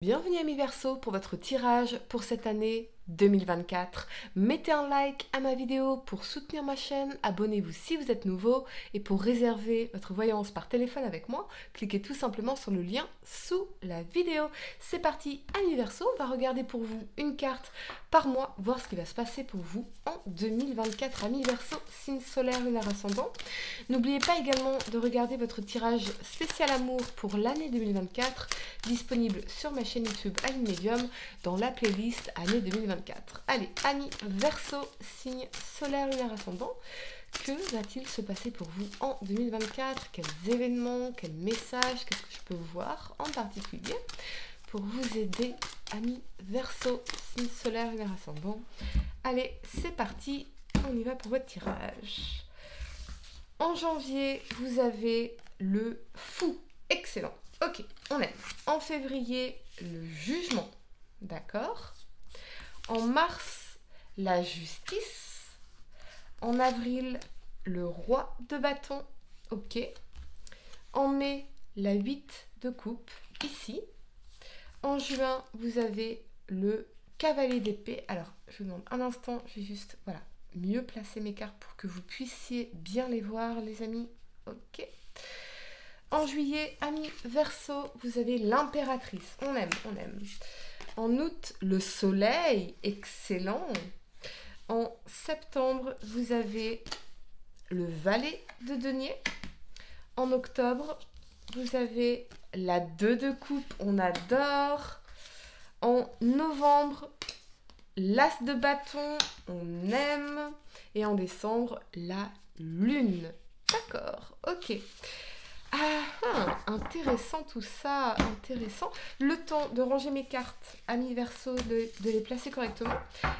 Bienvenue amis Verseau pour votre tirage pour cette année 2024. Mettez un like à ma vidéo pour soutenir ma chaîne, abonnez-vous si vous êtes nouveau et pour réserver votre voyance par téléphone avec moi, cliquez tout simplement sur le lien sous la vidéo. C'est parti amis Verseau, on va regarder pour vous une carte par mois, voir ce qui va se passer pour vous en 2024. Amis Verseau, signe solaire, lunaire ascendant. N'oubliez pas également de regarder votre tirage spécial amour pour l'année 2024, disponible sur ma chaîne YouTube Annie Medium dans la playlist année 2024. Allez, Annie Verseau, signe solaire, lunaire ascendant. Que va-t-il se passer pour vous en 2024? Quels événements, quels messages, qu'est-ce que je peux voir en particulier pour vous aider, Amis Verseau, signe solaire, lunaire ascendant? Allez, c'est parti, on y va pour votre tirage. En janvier, vous avez le fou. Excellent. Ok, on aime. En février, le jugement. D'accord. En mars, la justice. En avril, le roi de bâton. Ok. En mai, la 8 de coupe. Ici. En juin, vous avez le cavalier d'épée. Alors, je vous demande un instant, je vais juste, voilà, mieux placer mes cartes pour que vous puissiez bien les voir, les amis. Ok. En juillet, amis Verseau, vous avez l'impératrice. On aime, on aime. En août, le soleil. Excellent. En septembre, vous avez le valet de denier. En octobre, vous avez la 2 de coupe. On adore. En novembre, l'as de bâton. On aime. Et en décembre, la lune. D'accord, ok. Intéressant tout ça, intéressant. Le temps de ranger mes cartes, amis Verseau, de les placer correctement.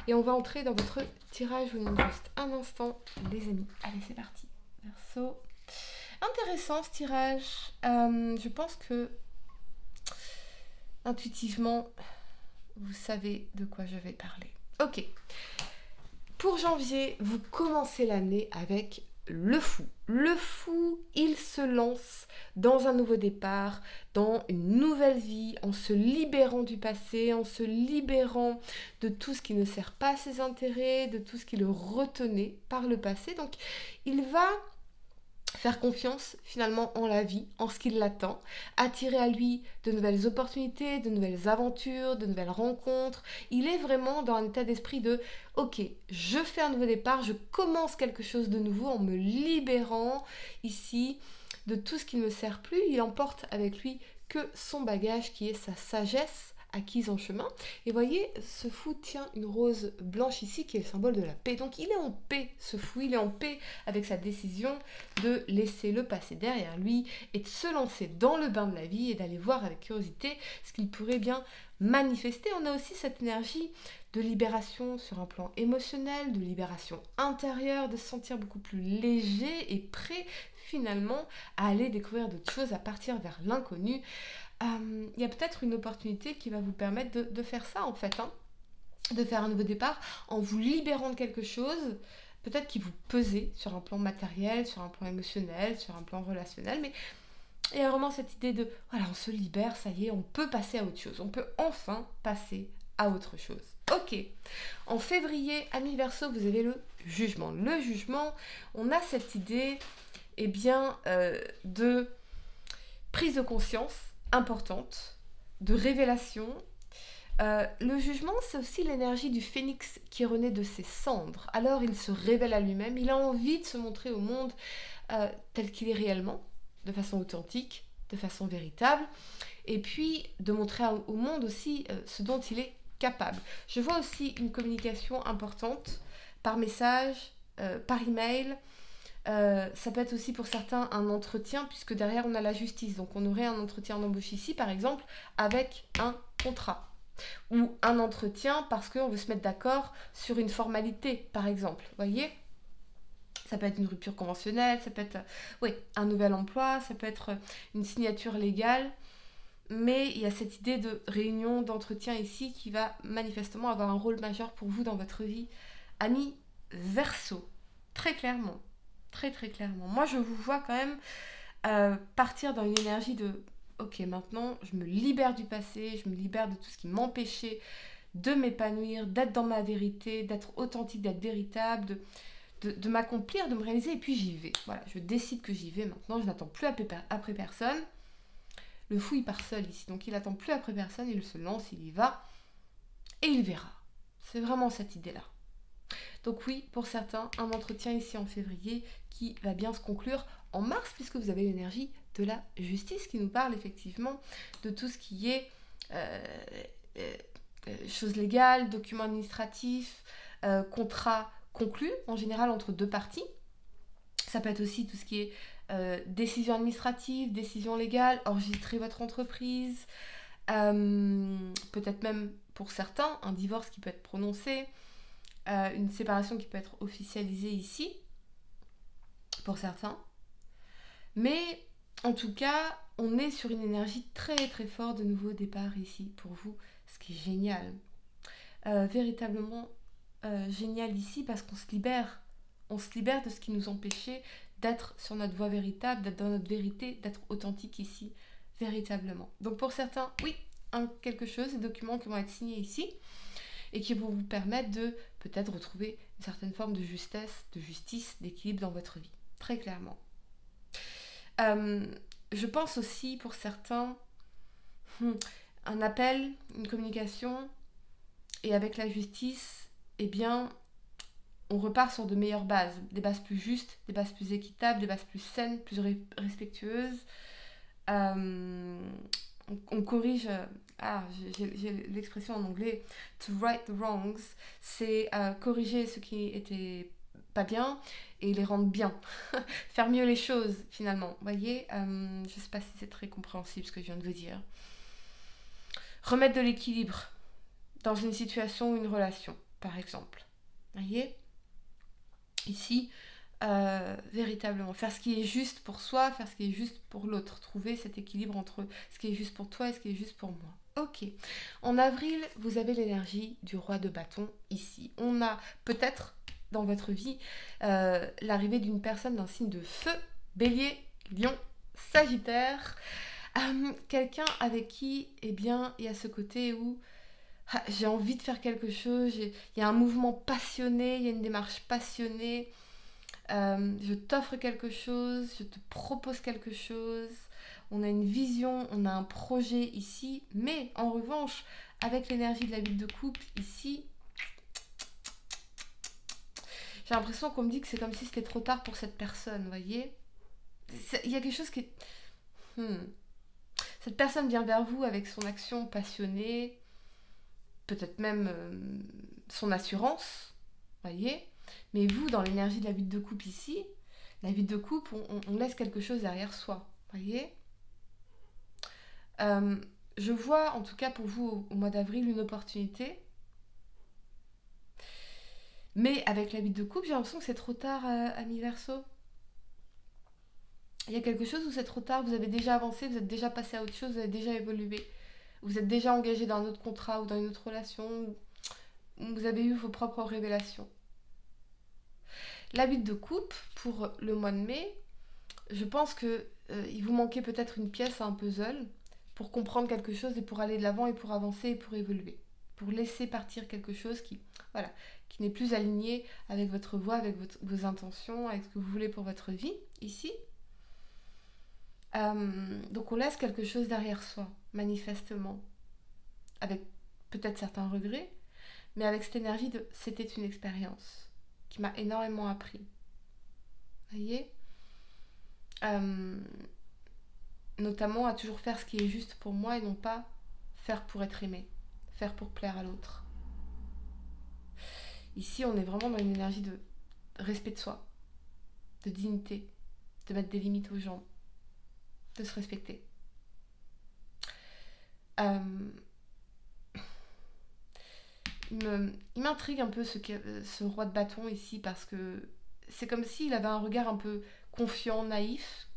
Et on va entrer dans votre tirage. Je vous demande juste un instant, les amis. Allez, c'est parti. Verseau. Intéressant ce tirage. Je pense que, intuitivement, vous savez de quoi je vais parler. Ok. Pour janvier, vous commencez l'année avec le fou. Le fou, il se lance dans un nouveau départ, dans une nouvelle vie, en se libérant du passé, en se libérant de tout ce qui ne sert pas à ses intérêts, de tout ce qui le retenait par le passé. Donc, il va faire confiance finalement en la vie, en ce qui l'attend, attirer à lui de nouvelles opportunités, de nouvelles aventures, de nouvelles rencontres. Il est vraiment dans un état d'esprit de « Ok, je fais un nouveau départ, je commence quelque chose de nouveau en me libérant ici de tout ce qui ne me sert plus. » Il emporte avec lui que son bagage qui est sa sagesse acquise en chemin. Et voyez, ce fou tient une rose blanche ici qui est le symbole de la paix. Donc il est en paix, ce fou, il est en paix avec sa décision de laisser le passé derrière lui et de se lancer dans le bain de la vie et d'aller voir avec curiosité ce qu'il pourrait bien manifester. On a aussi cette énergie de libération sur un plan émotionnel, de libération intérieure, de se sentir beaucoup plus léger et prêt finalement à aller découvrir d'autres choses, à partir vers l'inconnu. Il y a peut-être une opportunité qui va vous permettre de faire ça en fait, hein, de faire un nouveau départ en vous libérant de quelque chose, peut-être qui vous pesait sur un plan matériel, sur un plan émotionnel, sur un plan relationnel, mais il y a vraiment cette idée de, voilà, on se libère, ça y est, on peut passer à autre chose, on peut enfin passer à autre chose. Ok, en février, amis Verseau, vous avez le jugement. Le jugement, on a cette idée, eh bien, de prise de conscience importante, de révélation. Le jugement, c'est aussi l'énergie du phénix qui renaît de ses cendres. Alors il se révèle à lui-même, il a envie de se montrer au monde tel qu'il est réellement, de façon authentique, de façon véritable, et puis de montrer au monde aussi ce dont il est capable. Je vois aussi une communication importante par message, par email. Ça peut être aussi pour certains un entretien, puisque derrière on a la justice. Donc on aurait un entretien d'embauche ici, par exemple, avec un contrat. Ou un entretien parce qu'on veut se mettre d'accord sur une formalité, par exemple. Vous voyez ? Ça peut être une rupture conventionnelle, ça peut être un nouvel emploi, ça peut être une signature légale. Mais il y a cette idée de réunion, d'entretien ici qui va manifestement avoir un rôle majeur pour vous dans votre vie. Amis Verseau, très clairement. Très très clairement. Moi je vous vois quand même partir dans une énergie de ok, maintenant je me libère du passé, je me libère de tout ce qui m'empêchait de m'épanouir, d'être dans ma vérité, d'être authentique, d'être véritable, de m'accomplir, de me réaliser, et puis j'y vais. Voilà, je décide que j'y vais maintenant, je n'attends plus après personne. Le fou, il part seul ici, donc il n'attend plus après personne, il se lance, il y va, et il verra. C'est vraiment cette idée-là. Donc oui, pour certains, un entretien ici en février qui va bien se conclure en mars, puisque vous avez l'énergie de la justice qui nous parle effectivement de tout ce qui est choses légales, documents administratifs, contrats conclus, en général entre deux parties. Ça peut être aussi tout ce qui est décision administrative, décision légale, enregistrer votre entreprise, peut-être même pour certains, un divorce qui peut être prononcé, une séparation qui peut être officialisée ici, pour certains. Mais en tout cas, on est sur une énergie très très forte de nouveau départ ici pour vous, ce qui est génial. Véritablement génial ici parce qu'on se libère. On se libère de ce qui nous empêchait d'être sur notre voie véritable, d'être dans notre vérité, d'être authentique ici, véritablement. Donc pour certains, oui, quelque chose, des documents qui vont être signés ici et qui vont vous permettre de peut-être retrouver une certaine forme de justesse, d'équilibre dans votre vie, très clairement. Je pense aussi pour certains, un appel, une communication, et avec la justice, eh bien, on repart sur de meilleures bases, des bases plus justes, des bases plus équitables, des bases plus saines, plus respectueuses. On corrige, j'ai l'expression en anglais, to right the wrongs, c'est corriger ce qui était pas bien et les rendre bien. Faire mieux les choses, finalement. Vous voyez, je sais pas si c'est très compréhensible ce que je viens de vous dire. Remettre de l'équilibre dans une situation ou une relation, par exemple. Vous voyez ? Ici, véritablement, faire ce qui est juste pour soi, faire ce qui est juste pour l'autre. Trouver cet équilibre entre ce qui est juste pour toi et ce qui est juste pour moi. Ok. En avril, vous avez l'énergie du roi de bâton ici. On a peut-être dans votre vie l'arrivée d'une personne d'un signe de feu, bélier, lion, sagittaire. Quelqu'un avec qui, eh bien, il y a ce côté où j'ai envie de faire quelque chose, il y a un mouvement passionné, il y a une démarche passionnée, je t'offre quelque chose, je te propose quelque chose, on a une vision, on a un projet ici, mais en revanche, avec l'énergie de la huit de coupe ici, j'ai l'impression qu'on me dit que c'est comme si c'était trop tard pour cette personne, vous voyez ? Il y a quelque chose qui est... Cette personne vient vers vous avec son action passionnée, peut-être même son assurance, voyez. Mais vous, dans l'énergie de la huit de coupe ici, la huit de coupe, on laisse quelque chose derrière soi, voyez. Je vois, en tout cas pour vous, au mois d'avril, une opportunité. Mais avec la huit de coupe, j'ai l'impression que c'est trop tard, ami Verseau. Il y a quelque chose où c'est trop tard, vous avez déjà avancé, vous êtes déjà passé à autre chose, vous avez déjà évolué. Vous êtes déjà engagé dans un autre contrat ou dans une autre relation, vous avez eu vos propres révélations. La huit de coupe, pour le mois de mai, je pense que il vous manquait peut-être une pièce à un puzzle pour comprendre quelque chose et pour aller de l'avant et pour avancer et pour évoluer. Pour laisser partir quelque chose qui n'est plus aligné avec votre voix, avec vos intentions, avec ce que vous voulez pour votre vie, ici. Donc on laisse quelque chose derrière soi, manifestement. Avec peut-être certains regrets, mais avec cette énergie de « c'était une expérience » qui m'a énormément appris. Vous voyez ? Notamment à toujours faire ce qui est juste pour moi et non pas faire pour être aimé, faire pour plaire à l'autre. Ici, on est vraiment dans une énergie de respect de soi, de dignité, de mettre des limites aux gens, de se respecter. Il m'intrigue un peu ce roi de bâton ici parce que c'est comme s'il avait un regard un peu confiant, naïf,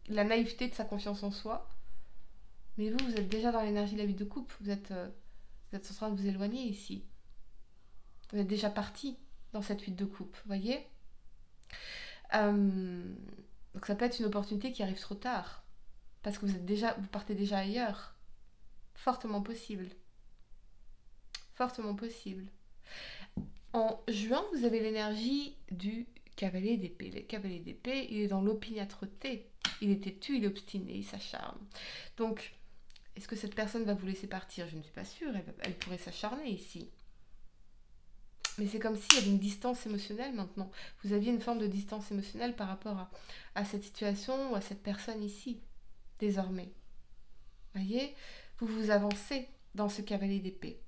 la naïveté de sa confiance en soi. Mais vous êtes déjà dans l'énergie de la huit de coupe, vous êtes en train de vous éloigner ici. Vous êtes déjà parti dans cette huit de coupe, vous voyez ? Donc ça peut être une opportunité qui arrive trop tard. parce que vous partez déjà ailleurs. Fortement possible. Fortement possible. En juin, vous avez l'énergie du cavalier d'épée. Le cavalier d'épée, il est dans l'opiniâtreté. Il est têtu, il est obstiné, il s'acharne. Donc, est-ce que cette personne va vous laisser partir? Je ne suis pas sûre. Elle pourrait s'acharner ici. Mais c'est comme s'il y avait une distance émotionnelle maintenant. Vous aviez une forme de distance émotionnelle par rapport à cette situation ou à cette personne ici, désormais. Voyez, vous avancez dans ce cavalier d'épée.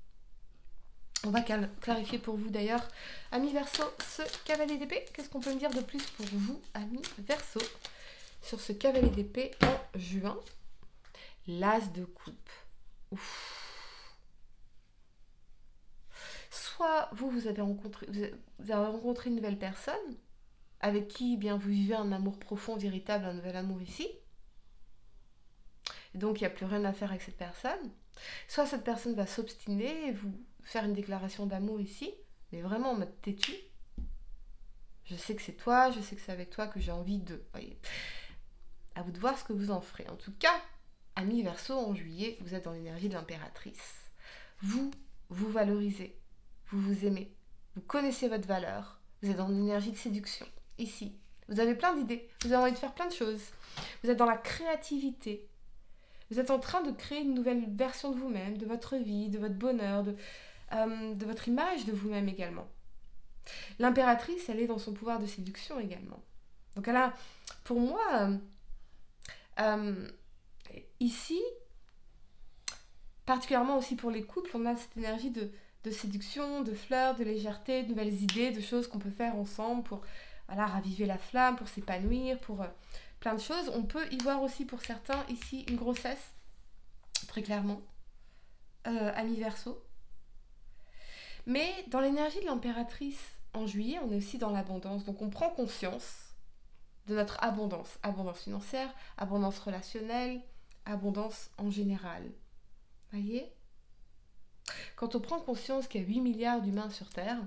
On va clarifier pour vous d'ailleurs, amis Verseau, ce cavalier d'épée. Qu'est-ce qu'on peut me dire de plus pour vous, amis Verseau, sur ce cavalier d'épée en juin? L'as de coupe. Ouf. Soit vous avez rencontré une nouvelle personne avec qui bien, vous vivez un amour profond, véritable, un nouvel amour ici. Et donc, il n'y a plus rien à faire avec cette personne. Soit cette personne va s'obstiner et vous faire une déclaration d'amour ici, mais vraiment en mode têtu. Je sais que c'est toi, je sais que c'est avec toi que j'ai envie de... Voyez. À vous de voir ce que vous en ferez. En tout cas, amis Verseau, en juillet, vous êtes dans l'énergie de l'impératrice. Vous valorisez. Vous vous aimez, vous connaissez votre valeur, vous êtes dans une énergie de séduction, ici. Vous avez plein d'idées, vous avez envie de faire plein de choses. Vous êtes dans la créativité. Vous êtes en train de créer une nouvelle version de vous-même, de votre vie, de votre bonheur, de votre image de vous-même également. L'impératrice, elle est dans son pouvoir de séduction également. Donc elle a, pour moi, ici, particulièrement aussi pour les couples, on a cette énergie de séduction, de fleurs, de légèreté, de nouvelles idées, de choses qu'on peut faire ensemble pour raviver la flamme, pour s'épanouir, pour plein de choses. On peut y voir aussi pour certains ici une grossesse, très clairement, amis Verseau. Mais dans l'énergie de l'impératrice, en juillet, on est aussi dans l'abondance. Donc on prend conscience de notre abondance. Abondance financière, abondance relationnelle, abondance en général. Voyez ? Quand on prend conscience qu'il y a 8 milliards d'humains sur Terre,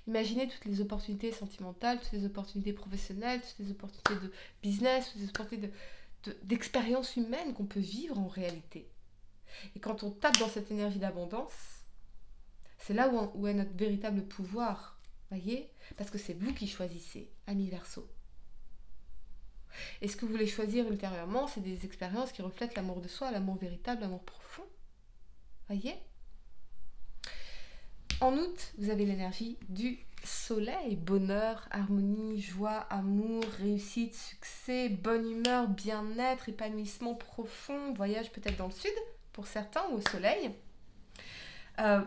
imaginez toutes les opportunités sentimentales, toutes les opportunités professionnelles, toutes les opportunités de business, toutes les opportunités d'expérience humaine qu'on peut vivre en réalité. Et quand on tape dans cette énergie d'abondance, c'est là où est notre véritable pouvoir, voyez ? Parce que c'est vous qui choisissez, amis Verseau. Et ce que vous voulez choisir ultérieurement, c'est des expériences qui reflètent l'amour de soi, l'amour véritable, l'amour profond. Voyez ? En août, vous avez l'énergie du soleil, bonheur, harmonie, joie, amour, réussite, succès, bonne humeur, bien-être, épanouissement profond, voyage peut-être dans le sud pour certains ou au soleil.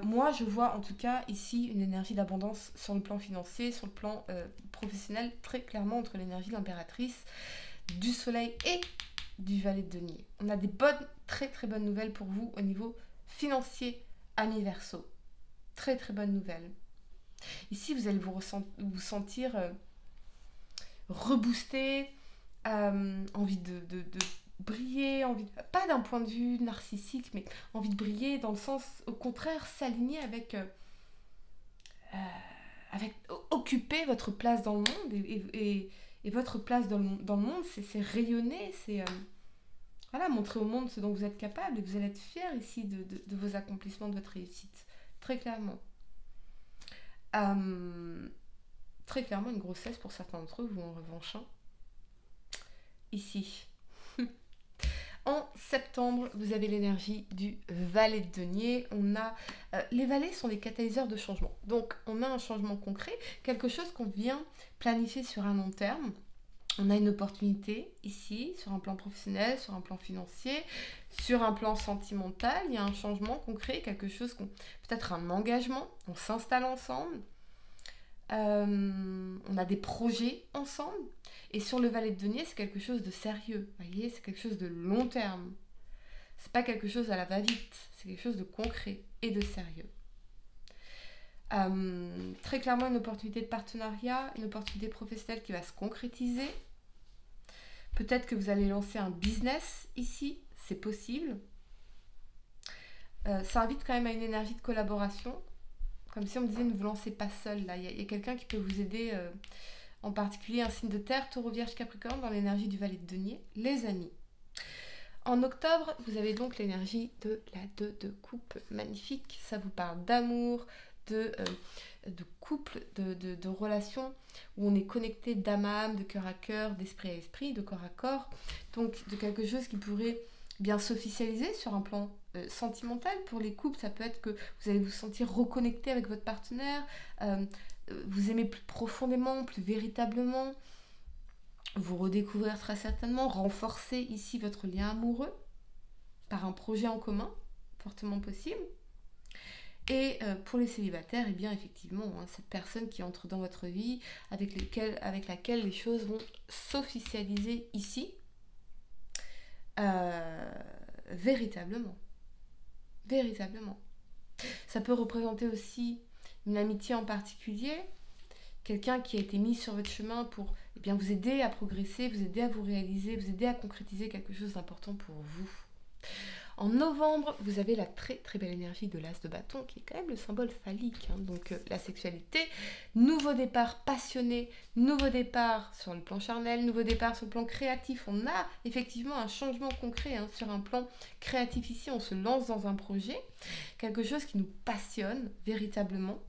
Moi, je vois en tout cas ici une énergie d'abondance sur le plan financier, sur le plan professionnel, très clairement entre l'énergie de l'impératrice, du soleil et du valet de denier. On a des très très bonnes nouvelles pour vous au niveau financier, amis Verseau. Très très bonne nouvelle. Ici, vous allez vous sentir reboosté, envie de briller, pas d'un point de vue narcissique, mais envie de briller dans le sens, au contraire, s'aligner avec occuper votre place dans le monde et votre place dans le monde, c'est rayonner, c'est montrer au monde ce dont vous êtes capable et vous allez être fiers ici de vos accomplissements, de votre réussite. Très clairement. Très clairement, une grossesse pour certains d'entre vous, en revanche. Ici. En septembre, vous avez l'énergie du valet de denier. Les valets sont des catalyseurs de changement. Donc, on a un changement concret, quelque chose qu'on vient planifier sur un long terme. On a une opportunité ici, sur un plan professionnel, sur un plan financier, sur un plan sentimental. Il y a un changement concret, quelque chose, peut-être un engagement. On s'installe ensemble. On a des projets ensemble. Et sur le valet de denier, c'est quelque chose de sérieux. Vous voyez, c'est quelque chose de long terme. C'est pas quelque chose à la va-vite. C'est quelque chose de concret et de sérieux. Très clairement, une opportunité de partenariat, une opportunité professionnelle qui va se concrétiser. Peut-être que vous allez lancer un business ici, c'est possible. Ça invite quand même à une énergie de collaboration. Comme si on me disait, ne vous lancez pas seul. Là. Il y a quelqu'un qui peut vous aider, en particulier un signe de terre, Taureau, Vierge, Capricorne, dans l'énergie du valet de denier. Les amis, En octobre, vous avez donc l'énergie de la 2 de coupe, magnifique. Ça vous parle d'amour, de couple, de relations où on est connecté d'âme à âme, de cœur à cœur, d'esprit à esprit, de corps à corps. Donc de quelque chose qui pourrait bien s'officialiser sur un plan sentimental. Pour les couples, ça peut être que vous allez vous sentir reconnecté avec votre partenaire, vous aimez plus profondément, plus véritablement, vous redécouvrir très certainement, renforcer ici votre lien amoureux par un projet en commun, fortement possible. Et pour les célibataires, eh bien effectivement, hein, cette personne qui entre dans votre vie, avec laquelle les choses vont s'officialiser ici, véritablement. Véritablement. Ça peut représenter aussi une amitié en particulier, quelqu'un qui a été mis sur votre chemin pour bien, vous aider à progresser, vous aider à vous réaliser, vous aider à concrétiser quelque chose d'important pour vous. En novembre, vous avez la très très belle énergie de l'As de bâton, qui est quand même le symbole phallique, hein, donc la sexualité, nouveau départ passionné, nouveau départ sur le plan charnel, nouveau départ sur le plan créatif. On a effectivement un changement concret, hein, sur un plan créatif ici, on se lance dans un projet, quelque chose qui nous passionne véritablement.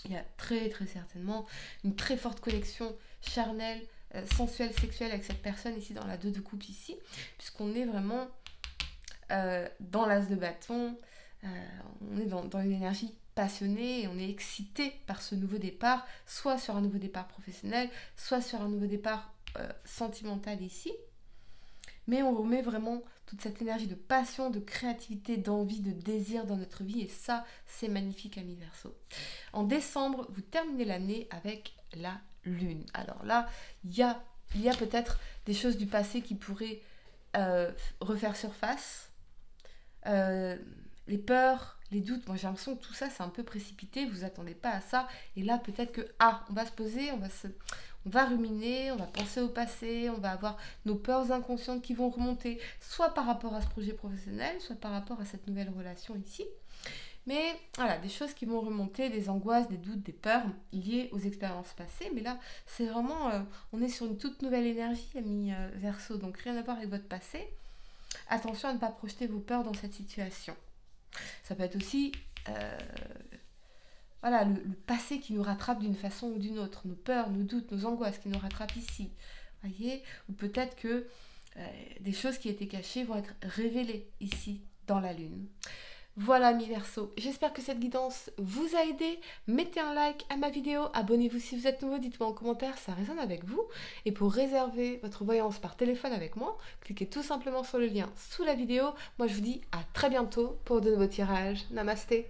Il y a très très certainement une très forte connexion charnelle, sensuelle, sexuelle avec cette personne ici dans la 2 de coupe ici, puisqu'on est vraiment dans l'As de bâton, on est dans une énergie passionnée et on est excité par ce nouveau départ, soit sur un nouveau départ professionnel, soit sur un nouveau départ sentimental ici. Mais on remet vraiment toute cette énergie de passion, de créativité, d'envie, de désir dans notre vie. Et ça, c'est magnifique, amis Verseau. En décembre, vous terminez l'année avec la Lune. Alors là, il y a peut-être des choses du passé qui pourraient refaire surface. Les peurs, les doutes, moi j'ai l'impression que tout ça c'est un peu précipité, vous attendez pas à ça, et là peut-être que on va se poser, on va ruminer, on va penser au passé, on va avoir nos peurs inconscientes qui vont remonter, soit par rapport à ce projet professionnel, soit par rapport à cette nouvelle relation ici. Mais voilà, des choses qui vont remonter, des angoisses, des doutes, des peurs liées aux expériences passées. Mais là, c'est vraiment, on est sur une toute nouvelle énergie, amis Verseau, donc rien à voir avec votre passé. Attention à ne pas projeter vos peurs dans cette situation. Ça peut être aussi le passé qui nous rattrape d'une façon ou d'une autre. Nos peurs, nos doutes, nos angoisses qui nous rattrapent ici. Voyez ? Ou peut-être que des choses qui étaient cachées vont être révélées ici, dans la Lune. Voilà, mi Verseau, j'espère que cette guidance vous a aidé. Mettez un like à ma vidéo, abonnez-vous si vous êtes nouveau, dites-moi en commentaire si ça résonne avec vous. Et pour réserver votre voyance par téléphone avec moi, cliquez tout simplement sur le lien sous la vidéo. Moi je vous dis à très bientôt pour de nouveaux tirages. Namasté.